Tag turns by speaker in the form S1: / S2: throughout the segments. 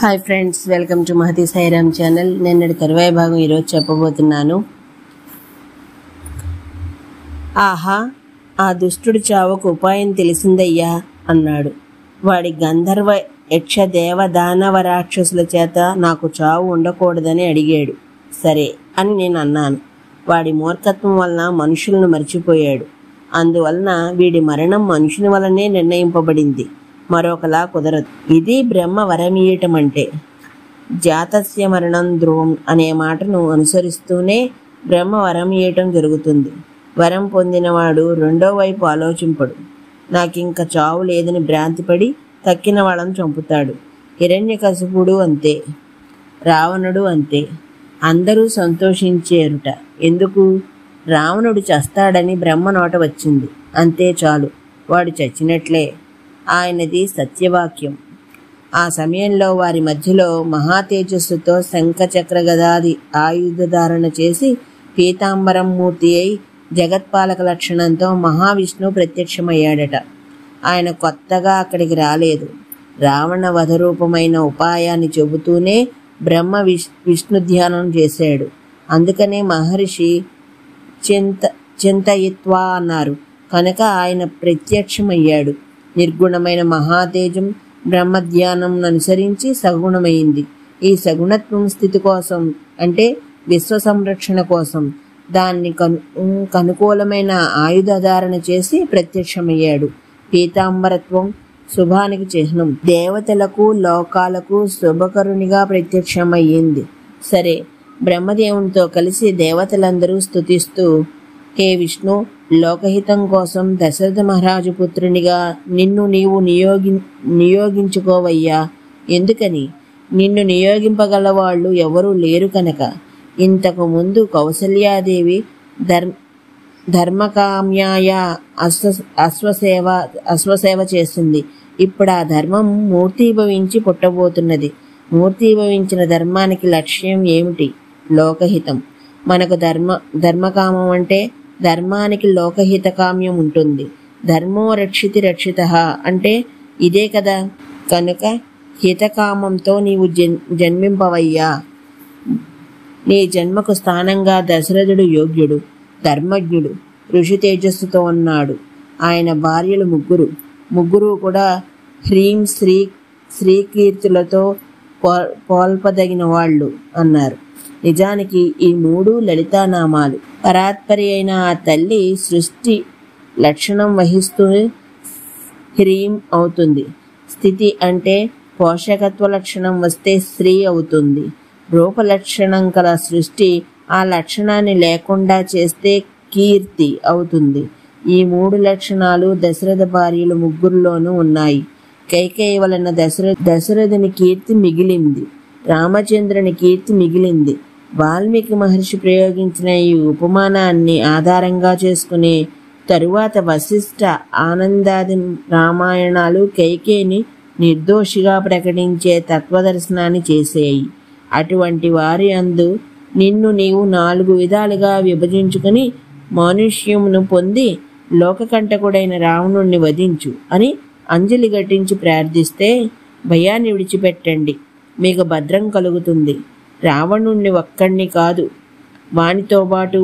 S1: Hi friends, welcome to Mahathi Sairam channel. నిన్నటి తరువాయి భాగం ఈరోజు చెప్పబోతున్నాను. ఆహా, ఆ దుష్టుడి చావుకు ఉపాయం తెలిసిందయ్యా అన్నాడు. వాడి గంధర్వ యక్ష దేవ దానవ రాక్షసుల చేత నాకు చావు ఉండకూడదని అడిగాడు. సరే అని నేను అన్నాను. వాడి మూర్ఖత్వం వలన మనుషులను మర్చిపోయాడు. అందువలన వీడి మరణం మనుషుని వలనే నిర్ణయింపబడింది, మరొకలా కుదరదు. ఇది బ్రహ్మ వరమీయటం అంటే. జాతస్య మరణం ధ్రువం అనే మాటను అనుసరిస్తూనే బ్రహ్మ వరమీయటం జరుగుతుంది. వరం పొందినవాడు రెండో వైపు ఆలోచింపడు. నాకింక చావు లేదని భ్రాంతిపడి తక్కిన వాళ్ళని చంపుతాడు. హిరణ్యకశిపుడు అంతే, రావణుడు అంతే. అందరూ సంతోషించేరుట ఎందుకు? రావణుడు చస్తాడని బ్రహ్మ నోట వచ్చింది, అంతే చాలు. వాడు చచ్చినట్లే. ఆయనది సత్యవాక్యం. ఆ సమయంలో వారి మధ్యలో మహాతేజస్సుతో శంఖచక్ర గదాది ఆయుధధారణ చేసి పీతాంబరం మూర్తి అయి జగత్పాలక లక్షణంతో మహావిష్ణువు ప్రత్యక్షమయ్యాడట. ఆయన కొత్తగా అక్కడికి రాలేదు. రావణ వధరూపమైన ఉపాయాన్ని చెబుతూనే బ్రహ్మ విష్ణు ధ్యానం చేశాడు. అందుకనే మహర్షి చింతయిత్వా అన్నారు. కనుక ఆయన ప్రత్యక్షమయ్యాడు. నిర్గుణమైన మహాతేజం బ్రహ్మధ్యానం అనుసరించి సగుణమైంది. ఈ సగుణత్వం స్థితి కోసం, అంటే విశ్వ సంరక్షణ కోసం దాన్ని కనుకూలమైన ఆయుధధారణ చేసి ప్రత్యక్షమయ్యాడు. పీతాంబరత్వం శుభానికి చిహ్నం. దేవతలకు లోకాలకు శుభకరునిగా ప్రత్యక్షమయ్యింది. సరే, బ్రహ్మదేవునితో కలిసి దేవతలందరూ స్తుతిస్తూ, హే విష్ణు, లోకహితం కోసం దశరథ మహారాజు పుత్రునిగా నిన్ను నీవు నియోగించుకోవయ్యా. ఎందుకని? నిన్ను నియోగింపగల వాళ్ళు ఎవరూ లేరు కనుక. ఇంతకు ముందు కౌసల్యాదేవి ధర్మకామ్యాయ అశ్వసేవ చేస్తుంది. ఇప్పుడు ఆ ధర్మం మూర్తీభవించి పుట్టబోతున్నది. మూర్తీభవించిన ధర్మానికి లక్ష్యం ఏమిటి? లోకహితం. మనకు ధర్మకామం అంటే ధర్మానికి లోకహిత కామ్యం ఉంటుంది. ధర్మో రక్షితి రక్షిత అంటే ఇదే కదా. కనుక హితకామంతో నీవు జన్మింపవయ్యా. నీ జన్మకు స్థానంగా దశరథుడు యోగ్యుడు, ధర్మజ్ఞుడు, ఋషి తేజస్సుతో ఉన్నాడు. ఆయన భార్యలు ముగ్గురు కూడా హ్రీం శ్రీకీర్తులతో పోల్పదగిన వాళ్ళు అన్నారు. నిజానికి ఈ మూడు లలితానామాలు. పరాత్పరి అయిన ఆ తల్లి సృష్టి లక్షణం వహిస్తూ హ్రీం అవుతుంది. స్థితి అంటే పోషకత్వ లక్షణం వస్తే శ్రీ అవుతుంది. రూపలక్షణం కల సృష్టి ఆ లక్షణాన్ని లేకుండా చేస్తే కీర్తి అవుతుంది. ఈ మూడు లక్షణాలు దశరథ భార్యలు ముగ్గురులోనూ ఉన్నాయి. కైకేయి వలన దశరథుని కీర్తి మిగిలింది, రామచంద్రుని కీర్తి మిగిలింది. వాల్మీకి మహర్షి ప్రయోగించిన ఈ ఉపమానాన్ని ఆధారంగా చేసుకుని తరువాత వశిష్ఠ ఆనందాది రామాయణాలు కైకేయిని నిర్దోషిగా ప్రకటించే తత్వదర్శనాన్ని చేసేయి. అటువంటి వారి అందు నిన్ను నీవు 4 విధాలుగా విభజించుకుని మానుష్యమును పొంది లోకకంటకుడైన రావణుణ్ణి వధించు అని అంజలి ఘటించి ప్రార్థిస్తే, భయాన్ని విడిచిపెట్టండి, మీకు భద్రం కలుగుతుంది. రావణుణ్ణి ఒక్కడిని కాదు, వానితో పాటు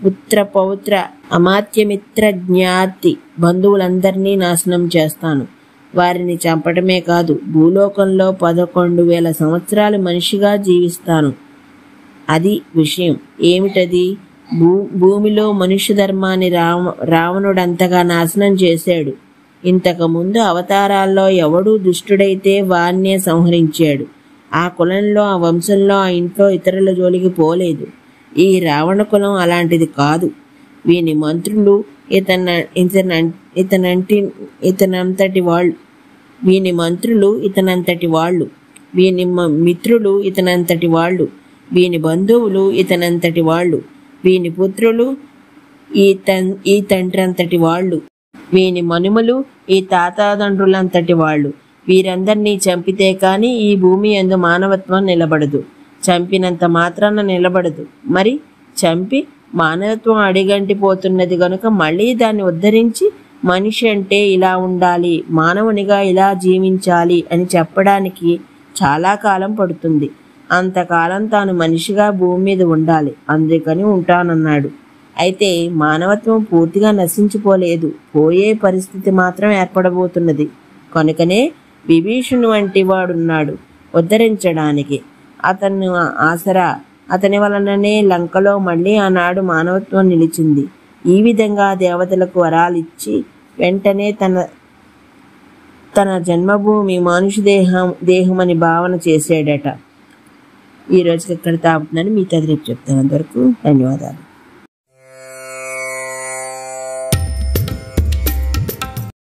S1: పుత్ర పౌత్ర అమాత్యమిత్ర జ్ఞాతి బంధువులందరినీ నాశనం చేస్తాను. వారిని చంపటమే కాదు, భూలోకంలో 11,000 సంవత్సరాలు మనిషిగా జీవిస్తాను. అది విషయం. ఏమిటది? భూమిలో మనుష్య ధర్మాన్ని రావణుడంతగా నాశనం చేశాడు. ఇంతకుముందు అవతారాల్లో ఎవడూ దుష్టుడైతే వాన్నే సంహరించాడు. ఆ కులంలో, ఆ వంశంలో, ఆ ఇంట్లో ఇతరుల జోలికి పోలేదు. ఈ రావణ కులం అలాంటిది కాదు. వీని మంత్రులు ఇతనంతటి వాళ్ళు, వీని మంత్రులు ఇతనంతటి వాళ్ళు, వీని మిత్రులు ఇతనంతటి వాళ్ళు, వీని బంధువులు ఇతనంతటి వాళ్ళు, వీని పుత్రులు ఈ తండ్రంతటి వాళ్ళు, వీని మనుమలు ఈ తాతాదండ్రులంతటి వాళ్ళు. వీరందరినీ చంపితే కాని ఈ భూమి యందు మానవత్వం నిలబడదు. చంపినంత మాత్రాన నిలబడదు. మరి చంపి మానవత్వం అడిగంటిపోతున్నది గనుక మళ్ళీ దాన్ని ఉద్ధరించి మనిషి అంటే ఇలా ఉండాలి, మానవునిగా ఇలా జీవించాలి అని చెప్పడానికి చాలా కాలం పడుతుంది. అంతకాలం తాను మనిషిగా భూమి మీద ఉండాలి, అందుకని ఉంటానన్నాడు. అయితే మానవత్వం పూర్తిగా నశించిపోలేదు, పోయే పరిస్థితి మాత్రం ఏర్పడబోతున్నది. కనుకనే విభీషణుడు వంటి వాడున్నాడు ఉద్ధరించడానికి. అతను ఆసరా, అతని వలననే లంకలో మళ్ళీ ఆనాడు మానవత్వం నిలిచింది. ఈ విధంగా దేవతలకు వరాలిచ్చి వెంటనే తన జన్మభూమి మనుషు దేహమని భావన చేసాడట. ఈ రోజుకి ఎక్కడ తాపుతున్నాను, మీతో రేపు చెప్తాను. అంతవరకు ధన్యవాదాలు.